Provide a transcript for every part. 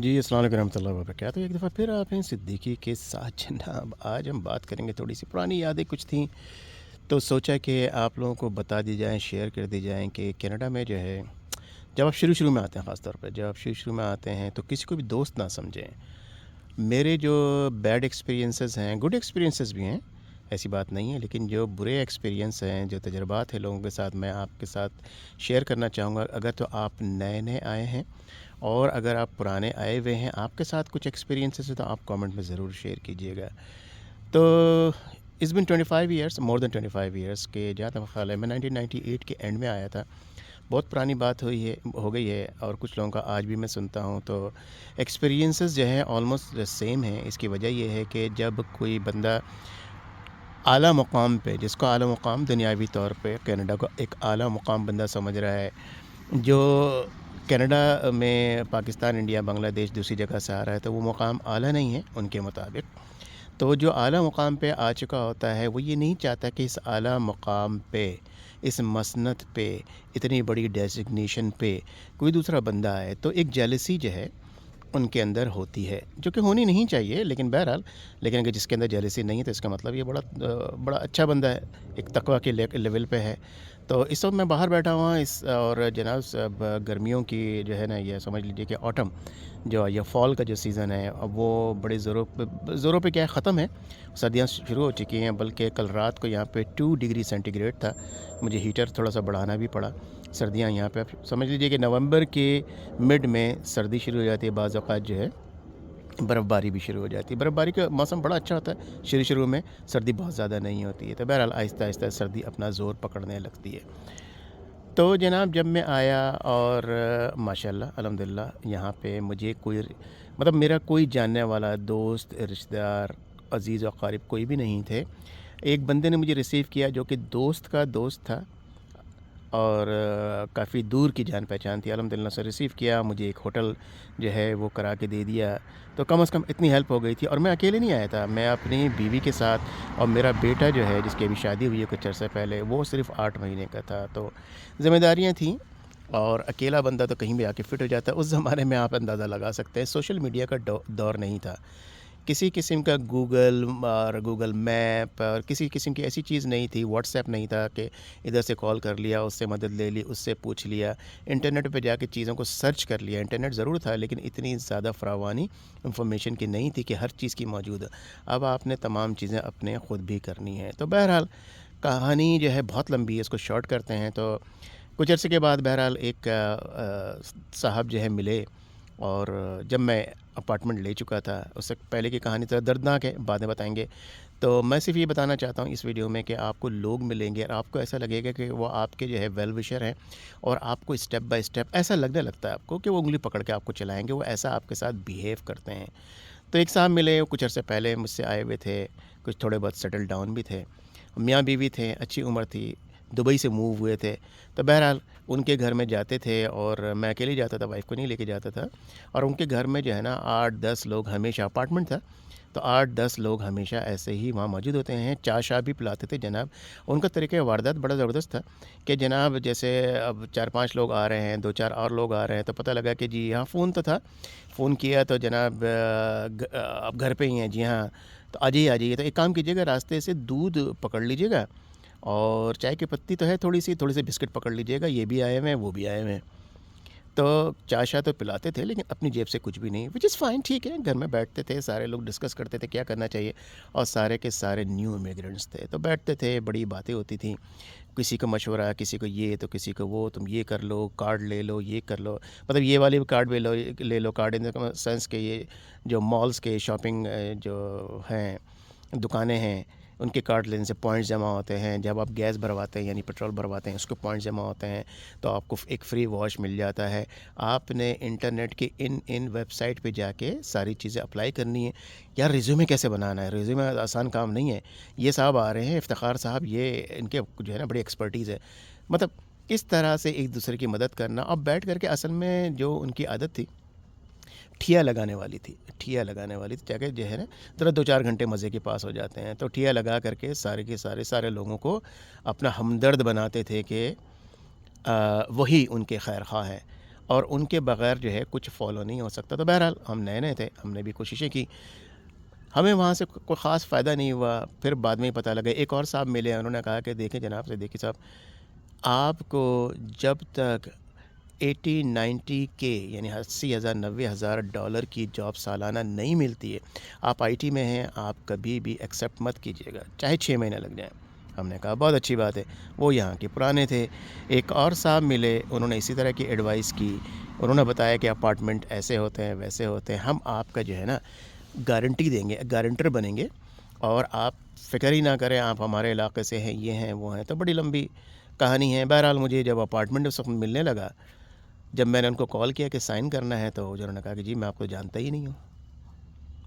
جی السلام علیکم ورحمۃ اللہ وبرکاتہ۔ ایک دفعہ پھر آپ ہیں صدیقی کے ساتھ جناب۔ آج ہم بات کریں گے، تھوڑی سی پرانی یادیں کچھ تھیں تو سوچا کہ آپ لوگوں کو بتا دی جائیں، شیئر کر دی جائیں کہ کینیڈا میں جو ہے، جب آپ شروع میں آتے ہیں، خاص طور پہ جب آپ شروع میں آتے ہیں تو کسی کو بھی دوست نہ سمجھیں۔ میرے جو بیڈ ایکسپیرینسز ہیں، گڈ ایکسپیرینسز بھی ہیں، ایسی بات نہیں ہے، لیکن جو برے ایکسپیرینس ہیں، جو تجربات ہیں لوگوں کے ساتھ، میں آپ کے ساتھ شیئر کرنا چاہوں گا۔ اگر تو آپ نئے نئے آئے ہیں اور اگر آپ پرانے آئے ہوئے ہیں، آپ کے ساتھ کچھ ایکسپیرینسز ہیں، تو آپ کامنٹ میں ضرور شیئر کیجیے گا۔ تو اس بن 25 ایئرس، مور دین 25 ایئرس کے، جہاں تک خیال ہے میں 1998 کے اینڈ میں آیا تھا۔ بہت پرانی بات ہو گئی ہے، اور کچھ لوگوں کا آج بھی میں سنتا ہوں تو ایکسپیرینسز جو ہیں آلموسٹ سیم ہیں۔ اس کی وجہ یہ ہے کہ جب کوئی بندہ اعلیٰ مقام پہ، جس کو اعلیٰ مقام دنیاوی طور پہ کینیڈا کو ایک اعلیٰ مقام بندہ سمجھ رہا ہے، جو کینیڈا میں پاکستان، انڈیا، بنگلہ دیش دوسری جگہ سے آ رہا ہے، تو وہ مقام اعلیٰ نہیں ہے ان کے مطابق۔ تو جو اعلیٰ مقام پہ آ چکا ہوتا ہے، وہ یہ نہیں چاہتا کہ اس اعلیٰ مقام پہ، اس مسند پہ، اتنی بڑی ڈیزگنیشن پہ کوئی دوسرا بندہ آئے۔ تو ایک جیلسی جو ہے ان کے اندر ہوتی ہے، جو کہ ہونی نہیں چاہیے، لیکن بہرحال، لیکن اگر جس کے اندر جیلسی نہیں ہے تو اس کا مطلب یہ بڑا اچھا بندہ ہے، ایک تقویٰ کے لیول پہ ہے۔ تو اس وقت میں باہر بیٹھا ہوا ہوں، اور جناب اب گرمیوں کی جو ہے نا، یہ سمجھ لیجیے کہ آٹم جو یہ فال کا جو سیزن ہے، اب وہ بڑے زوروں پہ کیا ہے، ختم ہے۔ سردیاں شروع ہو چکی ہیں، بلکہ کل رات کو یہاں پہ 2 ڈگری سینٹی گریڈ تھا، مجھے ہیٹر تھوڑا سا بڑھانا بھی پڑا۔ سردیاں یہاں پہ سمجھ لیجیے کہ نومبر کے مڈ میں سردی شروع ہو جاتی ہے، بعض اوقات جو ہے برف باری بھی شروع ہو جاتی ہے۔ برف باری کا موسم بڑا اچھا ہوتا ہے شروع میں، سردی بہت زیادہ نہیں ہوتی ہے، تو بہرحال آہستہ آہستہ سردی اپنا زور پکڑنے لگتی ہے۔ تو جناب جب میں آیا، اور ماشاءاللہ الحمدللہ یہاں پہ مجھے کوئی، مطلب میرا کوئی جاننے والا دوست، رشتہ دار، عزیز و اقارب کوئی بھی نہیں تھے۔ ایک بندے نے مجھے ریسیو کیا جو کہ دوست کا دوست تھا، اور کافی دور کی جان پہچان تھی۔ الحمدللہ سے ریسیو کیا، مجھے ایک ہوٹل جو ہے وہ کرا کے دے دیا، تو کم از کم اتنی ہیلپ ہو گئی تھی۔ اور میں اکیلے نہیں آیا تھا، میں اپنی بیوی کے ساتھ، اور میرا بیٹا جو ہے جس کی ابھی شادی ہوئی ہے کچھ عرصے پہلے، وہ صرف 8 مہینے کا تھا۔ تو ذمہ داریاں تھیں، اور اکیلا بندہ تو کہیں بھی آ کے فٹ ہو جاتا ہے۔ اس زمانے میں آپ اندازہ لگا سکتے ہیں، سوشل میڈیا کا دور نہیں تھا، کسی قسم کا گوگل اور گوگل میپ اور کسی قسم کی ایسی چیز نہیں تھی، واٹس ایپ نہیں تھا کہ ادھر سے کال کر لیا، اس سے مدد لے لی، اس سے پوچھ لیا، انٹرنیٹ پہ جا کے چیزوں کو سرچ کر لیا۔ انٹرنیٹ ضرور تھا، لیکن اتنی زیادہ فراوانی انفارمیشن کی نہیں تھی کہ ہر چیز کی موجود ہے۔ اب آپ نے تمام چیزیں اپنے خود بھی کرنی ہیں۔ تو بہرحال کہانی جو ہے بہت لمبی ہے، اس کو شارٹ کرتے ہیں۔ تو کچھ عرصے کے بعد بہرحال ایک صاحب جو ہے ملے، اور جب میں اپارٹمنٹ لے چکا تھا، اس سے پہلے کی کہانی تو دردناک ہے، بعدیں بتائیں گے۔ تو میں صرف یہ بتانا چاہتا ہوں اس ویڈیو میں کہ آپ کو لوگ ملیں گے، اور آپ کو ایسا لگے گا کہ وہ آپ کے جو ہے ویل وشر ہیں، اور آپ کو اسٹیپ بائی اسٹیپ ایسا لگنے لگتا ہے آپ کو کہ وہ انگلی پکڑ کے آپ کو چلائیں گے، وہ ایسا آپ کے ساتھ بیہیو کرتے ہیں۔ تو ایک صاحب ملے، وہ کچھ عرصے پہلے مجھ سے آئے ہوئے تھے، کچھ تھوڑے بہت سیٹل ڈاؤن بھی تھے، میاں بیوی تھے، اچھی عمر تھی، دبئی سے موو ہوئے تھے۔ تو بہرحال ان کے گھر میں جاتے تھے، اور میں اکیلے جاتا تھا، وائف کو نہیں لے کے جاتا تھا، اور ان کے گھر میں جو ہے نا 8-10 لوگ ہمیشہ، اپارٹمنٹ تھا تو 8-10 لوگ ہمیشہ ایسے ہی وہاں موجود ہوتے ہیں۔ چائے شاہ بھی پلاتے تھے جناب۔ ان کا طریقہ واردات بڑا زبردست تھا کہ جناب جیسے اب 4-5 لوگ آ رہے ہیں، 2-4 اور لوگ آ رہے ہیں، تو پتہ لگا کہ جی یہاں فون تو تھا، فون کیا تو جناب اب گھر پہ ہی ہیں، جی ہاں تو آ جائیے تو ایک کام کیجیے گا، راستے سے دودھ پکڑ لیجیے گا، اور چائے کی پتی تو ہے تھوڑی سی بسکٹ پکڑ لیجیے گا، یہ بھی آئے ہوئے ہیں وہ بھی آئے ہوئے ہیں۔ تو چائے شاہ تو پلاتے تھے، لیکن اپنی جیب سے کچھ بھی نہیں، وچ از فائن، ٹھیک ہے۔ گھر میں بیٹھتے تھے، سارے لوگ ڈسکس کرتے تھے کیا کرنا چاہیے، اور سارے کے سارے نیو امیگرینٹس تھے، تو بیٹھتے تھے، بڑی باتیں ہوتی تھیں، کسی کو مشورہ، کسی کو یہ تو کسی کو وہ، تم یہ کر لو، کارڈ لے لو، یہ کر لو، مطلب یہ والی کارڈ بھی لے لو، کارڈ ان دا سینس کہ یہ جو مالز کے شاپنگ جو ہیں، دکانیں ہیں، ان کے کارڈ لینے سے پوائنٹس جمع ہوتے ہیں، جب آپ گیس بھرواتے ہیں یعنی پیٹرول بھرواتے ہیں، اس کو پوائنٹس جمع ہوتے ہیں، تو آپ کو ایک فری واش مل جاتا ہے۔ آپ نے انٹرنیٹ کے ان ویب سائٹ پہ جا کے ساری چیزیں اپلائی کرنی ہے۔ یار ریزیومے کیسے بنانا ہے، ریزیومے آسان کام نہیں ہے۔ یہ صاحب آ رہے ہیں، افتخار صاحب، یہ ان کے جو ہے نا بڑی ایکسپرٹیز ہے، مطلب اس طرح سے ایک دوسرے کی مدد کرنا۔ اب بیٹھ کر کے اصل میں جو ان کی عادت تھی، ٹھیا لگانے والی تھی، جگہ جو ہے نا ذرا 2-4 گھنٹے مزے کے پاس ہو جاتے ہیں، تو ٹھیا لگا کر کے سارے کے سارے لوگوں کو اپنا ہمدرد بناتے تھے کہ وہی ان کے خیر خواہ ہیں۔ اور ان کے بغیر جو ہے کچھ فالو نہیں ہو سکتا. تو بہرحال ہم نئے نئے تھے, ہم نے بھی کوششیں کی, ہمیں وہاں سے کوئی خاص فائدہ نہیں ہوا. پھر بعد میں ہی پتہ لگا, ایک اور صاحب ملے, انہوں نے کہا کہ دیکھیں جناب سے, دیکھیے صاحب, آپ کو جب تک 80-90 کے یعنی 80,000-90,000 ڈالر کی جاب سالانہ نہیں ملتی ہے, آپ آئی ٹی میں ہیں, آپ کبھی بھی ایکسیپٹ مت کیجیے گا, چاہے 6 مہینے لگ جائیں. ہم نے کہا بہت اچھی بات ہے. وہ یہاں کے پرانے تھے. ایک اور صاحب ملے, انہوں نے اسی طرح کی ایڈوائس کی. انہوں نے بتایا کہ اپارٹمنٹ ایسے ہوتے ہیں, ویسے ہوتے ہیں, ہم آپ کا جو ہے نا گارنٹی دیں گے, گارنٹر بنیں گے, اور آپ فکر ہی نہ کریں, آپ ہمارے علاقے سے ہیں, یہ ہیں وہ ہیں. تو بڑی لمبی کہانی ہے. بہرحال مجھے جب اپارٹمنٹ اس وقت ملنے لگا, جب میں نے ان کو کال کیا کہ سائن کرنا ہے, تو انہوں نے کہا کہ جی میں آپ کو جانتا ہی نہیں ہوں,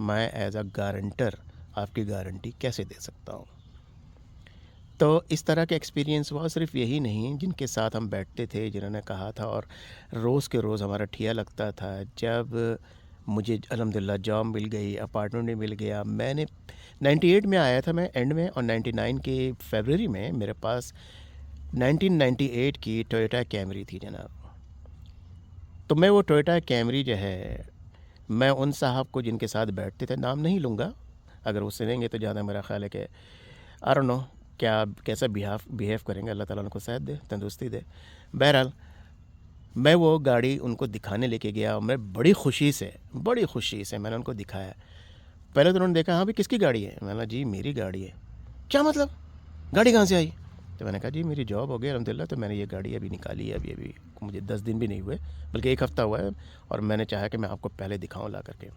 میں ایز اے گارنٹر آپ کی گارنٹی کیسے دے سکتا ہوں. تو اس طرح کے ایکسپیرینس ہوا. صرف یہی نہیں, جن کے ساتھ ہم بیٹھتے تھے, جنہوں نے کہا تھا, اور روز کے روز ہمارا ٹھیا لگتا تھا. جب مجھے الحمدللہ جاب مل گئی, اپارٹمنٹ بھی مل گیا. میں نے 98 میں آیا تھا میں اینڈ میں, اور 99 کے فیبرری میں میرے پاس 1998 کی ٹویوٹا کیمری تھی جناب. تو میں وہ ٹویوٹا کیمری جو ہے, میں ان صاحب کو جن کے ساتھ بیٹھتے تھے, نام نہیں لوں گا, اگر وہ سنیں گے تو زیادہ میرا خیال ہے کہ آئی ڈونٹ نو کیا کیسا بیہیو کریں گے, اللہ تعالیٰ ان کو صحت دے, تندرستی دے. بہرحال میں وہ گاڑی ان کو دکھانے لے کے گیا. میں بڑی خوشی سے میں نے ان کو دکھایا. پہلے تو انہوں نے دیکھا, ہاں بھی کس کی گاڑی ہے؟ میں نے کہا جی میری گاڑی ہے. کیا مطلب, گاڑی کہاں سے آئی؟ تو میں نے کہا جی میری جاب ہو گئی الحمدللہ, تو میں نے یہ گاڑی ابھی نکالی ہے, ابھی مجھے 10 دن بھی نہیں ہوئے, بلکہ 1 ہفتہ ہوا ہے, اور میں نے چاہا کہ میں آپ کو پہلے دکھاؤں لا کر کے.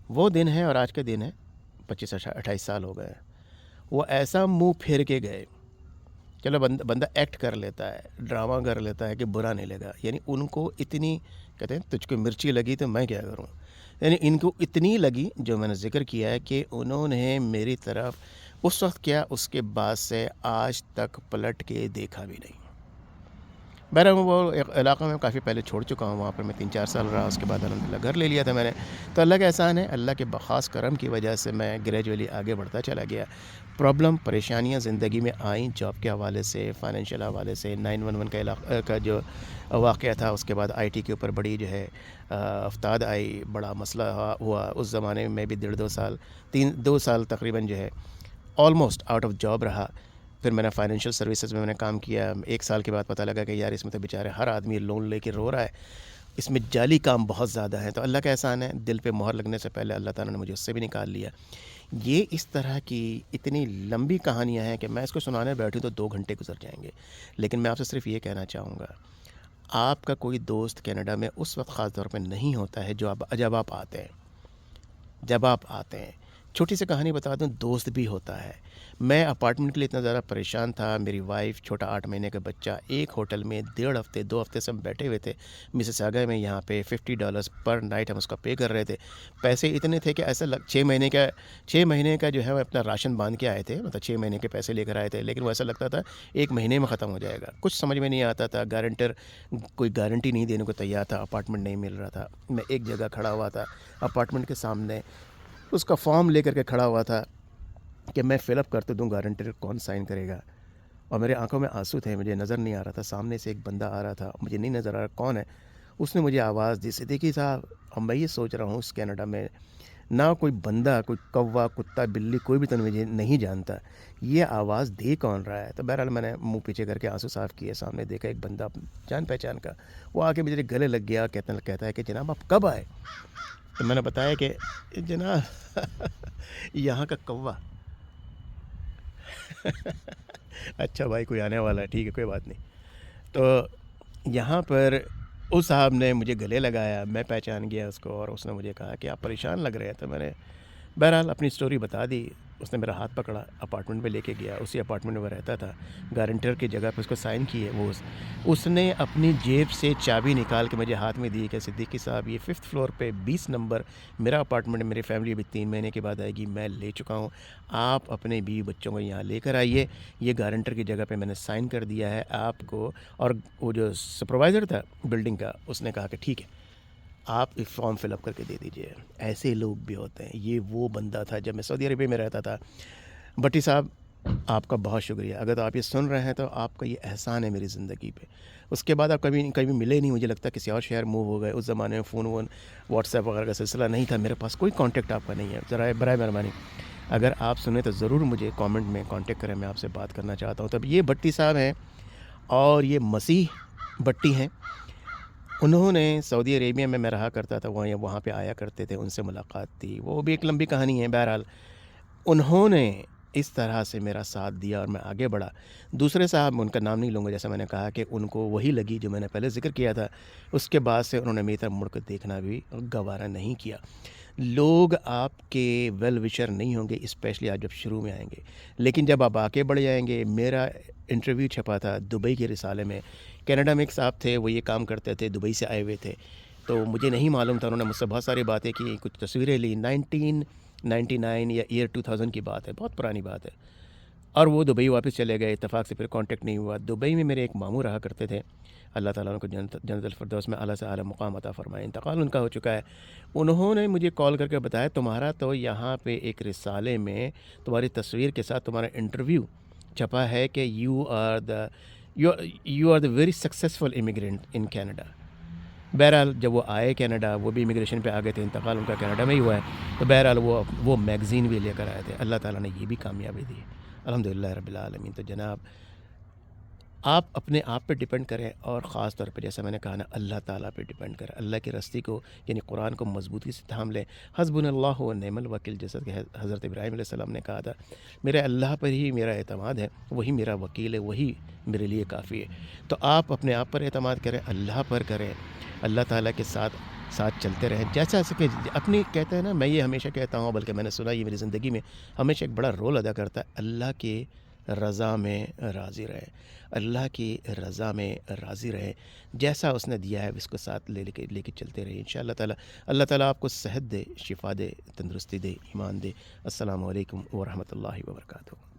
وہ دن ہے اور آج کے دن ہے, 25-28 سال ہو گئے. وہ ایسا منہ پھیر کے گئے, چلو بندہ ایکٹ کر لیتا ہے, ڈرامہ کر لیتا ہے کہ برا نہیں لگا. یعنی ان کو اتنی, کہتے ہیں تجھ کو مرچی لگی تو میں کیا کروں, یعنی ان کو اتنی لگی جو میں نے ذکر کیا ہے, کہ انہوں نے میری طرف اس وقت کیا, اس کے بعد سے آج تک پلٹ کے دیکھا بھی نہیں. بہرحال وہ علاقہ میں کافی پہلے چھوڑ چکا ہوں, وہاں پر میں 3-4 سال رہا. اس کے بعد الحمدللہ گھر لے لیا تھا میں نے. تو اللہ کا احسان ہے, اللہ کے خاص کرم کی وجہ سے میں گریجولی آگے بڑھتا چلا گیا. پرابلم پریشانیاں زندگی میں آئیں, جاب کے حوالے سے, فائنینشیل حوالے سے. 911 کا علاقہ کا جو واقعہ تھا, اس کے بعد آئی ٹی کے اوپر بڑی جو ہے افتاد آئی, بڑا مسئلہ ہوا. اس زمانے میں بھی 2 سال تقریباً جو ہے آلموسٹ آؤٹ آف جاب رہا. پھر میں نے فائنینشیل سروسز میں کام کیا. 1 سال کے بعد پتہ لگا کہ یار اس میں تو بیچارے ہر آدمی لون لے کے رو رہا ہے, اس میں جعلی کام بہت زیادہ ہے. تو اللہ کا احسان ہے, دل پہ مہر لگنے سے پہلے اللہ تعالیٰ نے مجھے اس سے بھی نکال لیا. یہ اس طرح کی اتنی لمبی کہانیاں ہیں کہ میں اس کو سنانے بیٹھوں تو 2 گھنٹے گزر جائیں گے. لیکن میں آپ سے صرف یہ کہنا چاہوں گا, آپ کا کوئی دوست کینیڈا میں اس وقت خاص طور پہ نہیں ہوتا ہے جب آپ آتے ہیں. چھوٹی سی کہانی بتا دوں, دوست بھی ہوتا ہے. میں اپارٹمنٹ کے لیے اتنا زیادہ پریشان تھا. میری وائف, چھوٹا 8 مہینے کا بچہ, ایک ہوٹل میں 2 ہفتے سے ہم بیٹھے ہوئے تھے مسیساگا میں. یہاں پہ $50 پر نائٹ ہم اس کا پے کر رہے تھے. پیسے اتنے تھے کہ ایسا 6 مہینے کا جو ہے وہ اپنا راشن باندھ کے آئے تھے, مطلب 6 مہینے کے پیسے لے کر آئے تھے. لیکن وہ ایسا لگتا تھا 1 مہینے میں ختم ہو جائے گا. کچھ سمجھ میں نہیں آتا تھا. گارنٹر کوئی گارنٹی نہیں دینے کو تیار تھا, اپارٹمنٹ نہیں مل رہا تھا. میں ایک جگہ کھڑا ہوا تھا اپارٹمنٹ کے سامنے, اس کا فارم لے کر کے کھڑا ہوا تھا کہ میں فل اپ کرتے دوں, گارنٹر کون سائن کرے گا. اور میرے آنکھوں میں آنسو تھے, مجھے نظر نہیں آ رہا تھا. سامنے سے ایک بندہ آ رہا تھا, مجھے نہیں نظر آ رہا کون ہے. اس نے مجھے آواز دی, صدیقی صاحب. اب میں یہ سوچ رہا ہوں اس کینیڈا میں نہ کوئی بندہ, کوئی کوا, کتا, بلی, کوئی بھی تو مجھے نہیں جانتا, یہ آواز دے کون رہا ہے. تو بہرحال میں نے منہ پیچھے کر کے آنسو صاف کیے. سامنے دیکھا ایک بندہ جان پہچان کا, وہ آ کے مجھے گلے لگ گیا. کہتا ہے کہ جناب آپ کب آئے؟ تو میں نے بتایا کہ جناب یہاں کا کوا. اچھا بھائی کوئی آنے والا ہے, ٹھیک ہے کوئی بات نہیں. تو یہاں پر اس صاحب نے مجھے گلے لگایا, میں پہچان گیا اس کو, اور اس نے مجھے کہا کہ آپ پریشان لگ رہے ہیں. تو میں نے بہرحال اپنی سٹوری بتا دی. اس نے میرا ہاتھ پکڑا, اپارٹمنٹ پہ لے کے گیا. اسی اپارٹمنٹ میں وہ رہتا تھا. گارنٹر کی جگہ پہ اس کو سائن کیے. اس نے اپنی جیب سے چابی نکال کے مجھے ہاتھ میں دی کہ صدیقی صاحب یہ 5th فلور پہ 20 نمبر میرا اپارٹمنٹ, میری فیملی ابھی 3 مہینے کے بعد آئے گی, میں لے چکا ہوں, آپ اپنے بیوی بچوں کو یہاں لے کر آئیے. یہ گارنٹر کی جگہ پہ میں نے سائن کر دیا ہے آپ کو. اور وہ جو سپروائزر تھا بلڈنگ کا, اس نے کہا کہ ٹھیک ہے آپ ایک فارم فل اپ کر کے دے دیجئے. ایسے لوگ بھی ہوتے ہیں. یہ وہ بندہ تھا جب میں سعودی عربیہ میں رہتا تھا. بٹی صاحب آپ کا بہت شکریہ۔ اگر آپ یہ سن رہے ہیں تو آپ کا یہ احسان ہے میری زندگی پہ۔ اس کے بعد آپ کبھی کبھی ملے نہیں، مجھے لگتا ہے کسی اور شہر موو ہو گئے۔ اس زمانے میں فون وون واٹس ایپ وغیرہ کا سلسلہ نہیں تھا، میرے پاس کوئی کانٹیکٹ آپ کا نہیں ہے۔ ذرا برائے مہربانی اگر آپ سنیں تو ضرور مجھے کامنٹ میں کانٹیکٹ کریں، میں آپ سے بات کرنا چاہتا ہوں۔ تب یہ بھٹی صاحب ہیں اور یہ مسیح بھٹی ہیں۔ انہوں نے سعودی عربیہ میں رہا کرتا تھا، وہاں پہ آیا کرتے تھے، ان سے ملاقات تھی، وہ بھی ایک لمبی کہانی ہے۔ بہرحال انہوں نے اس طرح سے میرا ساتھ دیا اور میں آگے بڑھا۔ دوسرے صاحب میں ان کا نام نہیں لوں گا، جیسا میں نے کہا کہ ان کو وہی لگی جو میں نے پہلے ذکر کیا تھا، اس کے بعد سے انہوں نے میری طرف مڑ کر دیکھنا بھی گوارا نہیں کیا۔ لوگ آپ کے ویل وشر نہیں ہوں گے، اسپیشلی آپ جب شروع میں آئیں گے، لیکن جب آپ آگے بڑھ جائیں گے۔ میرا انٹرویو چھپا تھا دبئی کے رسالے میں، کینیڈا میں ایک صاحب تھے، وہ یہ کام کرتے تھے، دبئی سے آئے ہوئے تھے، تو مجھے نہیں معلوم تھا، انہوں نے مجھ سے بہت ساری باتیں کی، کچھ تصویریں لی، 1999 یا ایئر 2000 کی بات ہے، بہت پرانی بات ہے، اور وہ دبئی واپس چلے گئے، اتفاق سے پھر کانٹیکٹ نہیں ہوا۔ دبئی میں میرے ایک ماموں رہا کرتے تھے، اللہ تعالیٰ ان کو جنت الفردوس میں اعلیٰ سے اعلیٰ مقام عطا فرمائے، انتقال ان کا ہو چکا ہے۔ انہوں نے مجھے کال کر کے بتایا تمہارا تو یہاں پہ ایک رسالے میں تمہاری تصویر کے ساتھ تمہارا انٹرویو چھپا ہے کہ you are the very successful immigrant in Canada. بہرحال جب وہ آئے کینیڈا، وہ بھی امیگریشن پہ آ گئے تھے، انتقال ان کا کینیڈا میں ہی ہوا ہے، تو بہرحال وہ میگزین بھی لے کر آئے تھے۔ اللہ تعالیٰ نے یہ بھی کامیابی دی، الحمدللہ رب العالمین۔ تو جناب آپ اپنے آپ پہ ڈیپینڈ کریں، اور خاص طور پہ جیسا میں نے کہا نا، اللہ تعالیٰ پہ ڈیپینڈ کریں، اللہ کی رستی کو یعنی قرآن کو مضبوطی سے تھام لیں۔ حسبنا اللہ و نعم الوکیل، جیسا کہ حضرت ابراہیم علیہ السلام نے کہا تھا، میرے اللہ پر ہی میرا اعتماد ہے، وہی میرا وکیل ہے، وہی میرے لیے کافی ہے۔ تو آپ اپنے آپ پر اعتماد کریں، اللہ پر کریں، اللہ تعالیٰ کے ساتھ چلتے رہیں، جیسا کہ اپنی کہتے ہیں نا، میں یہ ہمیشہ کہتا ہوں، بلکہ میں نے سنا یہ میری زندگی میں ہمیشہ ایک بڑا رول ادا کرتا ہے، اللہ کی رضا میں راضی رہیں، اللہ کی رضا میں راضی رہیں، جیسا اس نے دیا ہے اس کو ساتھ لے کے چلتے رہیں، انشاءاللہ تعالیٰ اللہ تعالیٰ آپ کو صحت دے، شفا دے، تندرستی دے، ایمان دے۔ السلام علیکم ورحمۃ اللہ وبرکاتہ۔